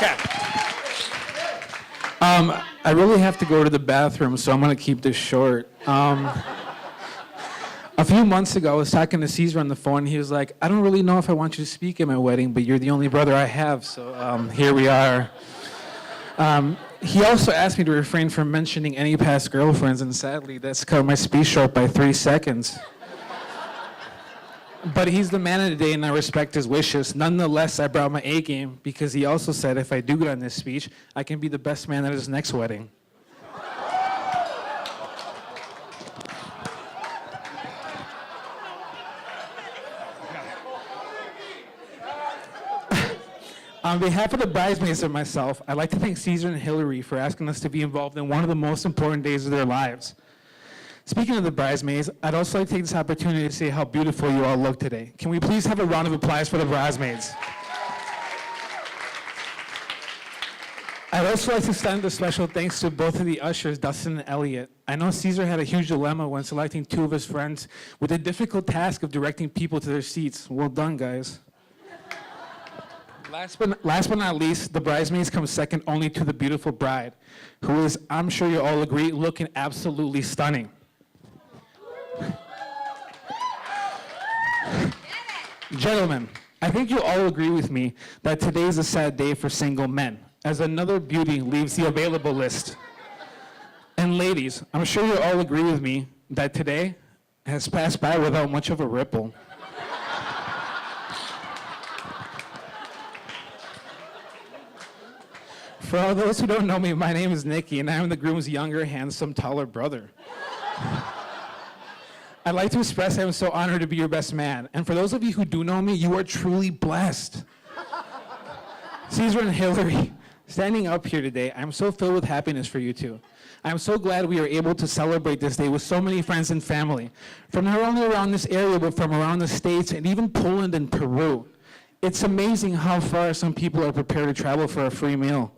Okay. I really have to go to the bathroom, so I'm going to keep this short. A few months ago, I was talking to Caesar on the phone, and he was like, I don't really know if I want you to speak at my wedding, but you're the only brother I have, so here we are. He also asked me to refrain from mentioning any past girlfriends, and sadly, that's cut my speech short by 3 seconds. But he's the man of the day, and I respect his wishes. Nonetheless, I brought my A game because he also said if I do good on this speech, I can be the best man at his next wedding. On behalf of the bridesmaids and myself, I'd like to thank Caesar and Hillary for asking us to be involved in one of the most important days of their lives. Speaking of the bridesmaids, I'd also like to take this opportunity to say how beautiful you all look today. Can we please have a round of applause for the bridesmaids? I'd also like to extend a special thanks to both of the ushers, Dustin and Elliot. I know Caesar had a huge dilemma when selecting 2 of his friends with the difficult task of directing people to their seats. Well done, guys. Last but not least, the bridesmaids come second only to the beautiful bride, who is, I'm sure you all agree, looking absolutely stunning. Gentlemen, I think you all agree with me that today is a sad day for single men, as another beauty leaves the available list. And ladies, I'm sure you all agree with me that today has passed by without much of a ripple. For all those who don't know me, my name is Nicky, and I am the groom's younger, handsome, taller brother. I'd like to express I'm so honored to be your best man. And for those of you who do know me, you are truly blessed. Caesar and Hillary, standing up here today, I'm so filled with happiness for you two. I'm so glad we are able to celebrate this day with so many friends and family, from not only around this area, but from around the States and even Poland and Peru. It's amazing how far some people are prepared to travel for a free meal.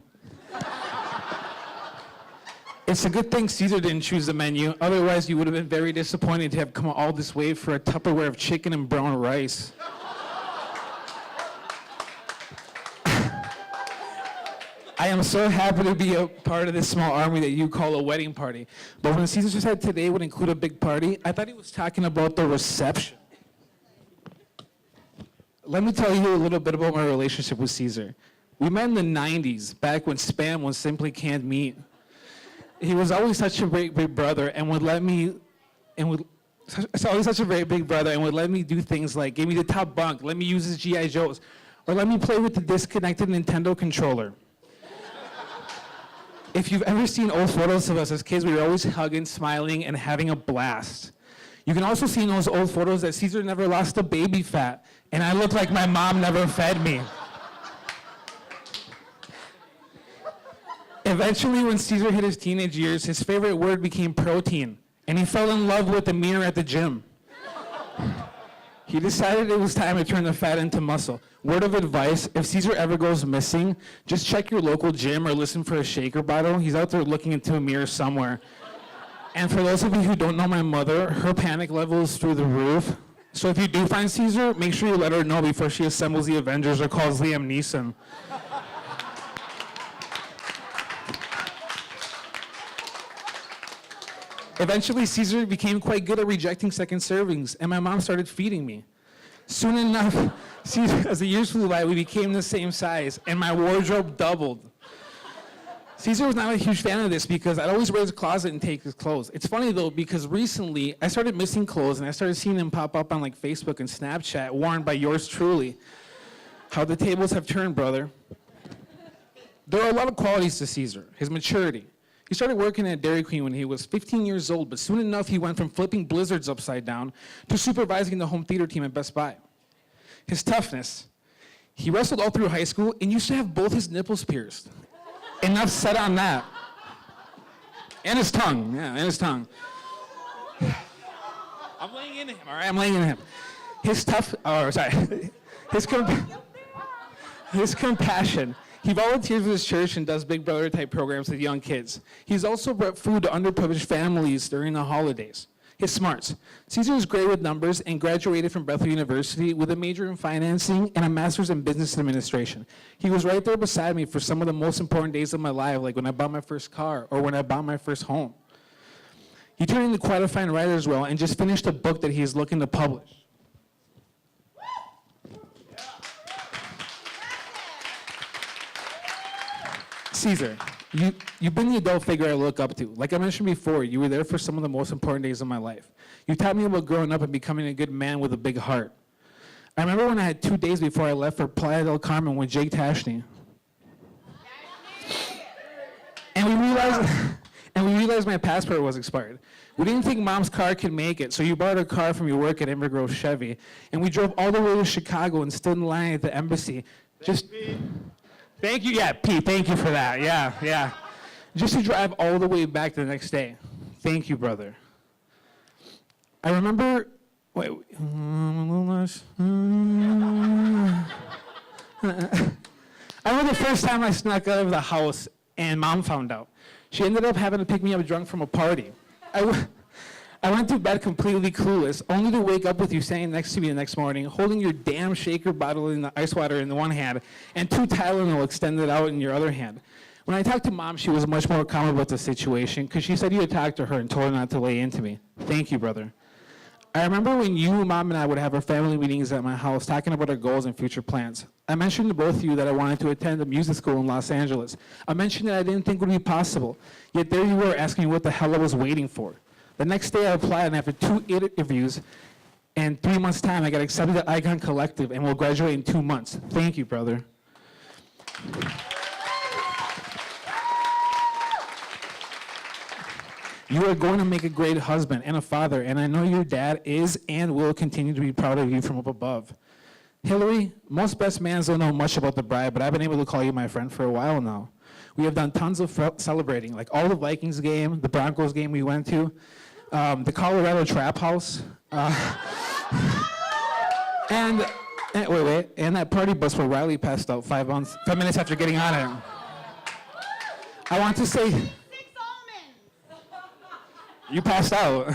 It's a good thing Caesar didn't choose the menu, otherwise you would have been very disappointed to have come all this way for a Tupperware of chicken and brown rice. I am so happy to be a part of this small army that you call a wedding party. But when Caesar said today would include a big party, I thought he was talking about the reception. Let me tell you a little bit about my relationship with Caesar. We met in the 90s, back when Spam was simply canned meat. He was always such a great big brother and would let me, always such a very big brother and would let me do things like give me the top bunk, let me use his G.I. Joes, or let me play with the disconnected Nintendo controller. If you've ever seen old photos of us as kids, we were always hugging, smiling, and having a blast. You can also see in those old photos that Caesar never lost a baby fat, and I look like my mom never fed me. Eventually, when Caesar hit his teenage years, his favorite word became protein, and he fell in love with the mirror at the gym. He decided it was time to turn the fat into muscle. Word of advice, if Caesar ever goes missing, just check your local gym or listen for a shaker bottle. He's out there looking into a mirror somewhere. And for those of you who don't know my mother, her panic level is through the roof. So if you do find Caesar, make sure you let her know before she assembles the Avengers or calls Liam Neeson. Eventually, Caesar became quite good at rejecting second servings, and my mom started feeding me. Soon enough, Caesar, as the years flew by, we became the same size, and my wardrobe doubled. Caesar was not a huge fan of this because I'd always wear his closet and take his clothes. It's funny though, because recently I started missing clothes and I started seeing them pop up on like Facebook and Snapchat, worn by yours truly. How the tables have turned, brother. There are a lot of qualities to Caesar. His maturity. He started working at Dairy Queen when he was 15 years old, but soon enough he went from flipping blizzards upside down to supervising the home theater team at Best Buy. His toughness. He wrestled all through high school and used to have both his nipples pierced. Enough said on that. And his tongue, and his tongue. I'm laying into him, all right? I'm laying into him. His compassion. He volunteers with his church and does Big Brother type programs with young kids. He's also brought food to underprivileged families during the holidays. His smarts. Caesar is great with numbers and graduated from Bethel University with a major in financing and a master's in business administration. He was right there beside me for some of the most important days of my life, like when I bought my first car or when I bought my first home. He turned into quite a fine writer as well and just finished a book that he is looking to publish. Caesar, you've been the adult figure I look up to. Like I mentioned before, you were there for some of the most important days of my life. You taught me about growing up and becoming a good man with a big heart. I remember when I had 2 days before I left for Playa del Carmen with Jake Tashney. And we realized my passport was expired. We didn't think Mom's car could make it, so you borrowed a car from your work at Evergrove Chevy, and we drove all the way to Chicago and stood in line at the embassy. Thank you, yeah, Pete, thank you for that, yeah. Just to drive all the way back the next day. Thank you, brother. I remember, I remember the first time I snuck out of the house and Mom found out. She ended up having to pick me up drunk from a party. I went to bed completely clueless, only to wake up with you standing next to me the next morning, holding your damn shaker bottle in the ice water in the one hand, and 2 Tylenol extended out in your other hand. When I talked to Mom, she was much more calm about the situation, because she said you had talked to her and told her not to lay into me. Thank you, brother. I remember when you, Mom, and I would have our family meetings at my house, talking about our goals and future plans. I mentioned to both of you that I wanted to attend a music school in Los Angeles. I mentioned that I didn't think it would be possible, yet there you were asking me what the hell I was waiting for. The next day I applied, and after 2 interviews and 3 months' time, I got accepted at Icon Collective and will graduate in 2 months. Thank you, brother. You are going to make a great husband and a father, and I know your dad is and will continue to be proud of you from up above. Hillary, most best mans don't know much about the bride, but I've been able to call you my friend for a while now. We have done tons of celebrating, like all the Vikings game, the Broncos game we went to, the Colorado Trap House, and that party bus where Riley passed out 5 minutes after getting on it. I want to say, 6 almonds. you passed out.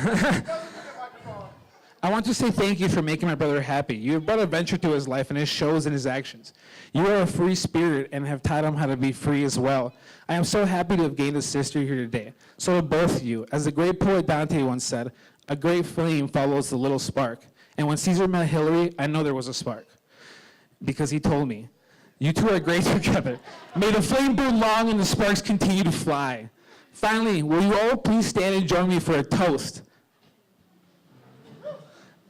I want to say thank you for making my brother happy. You have brought adventure to his life, and it shows in his actions. You are a free spirit and have taught him how to be free as well. I am so happy to have gained a sister here today. So to both of you, as the great poet Dante once said, a great flame follows the little spark. And when Caesar met Hillary, I know there was a spark, because he told me, you two are great together. May the flame burn long and the sparks continue to fly. Finally, will you all please stand and join me for a toast?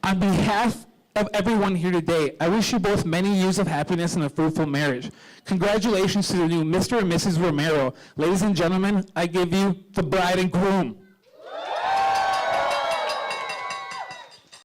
On behalf of everyone here today, I wish you both many years of happiness and a fruitful marriage. Congratulations to the new Mr. and Mrs. Romero. Ladies and gentlemen, I give you the bride and groom.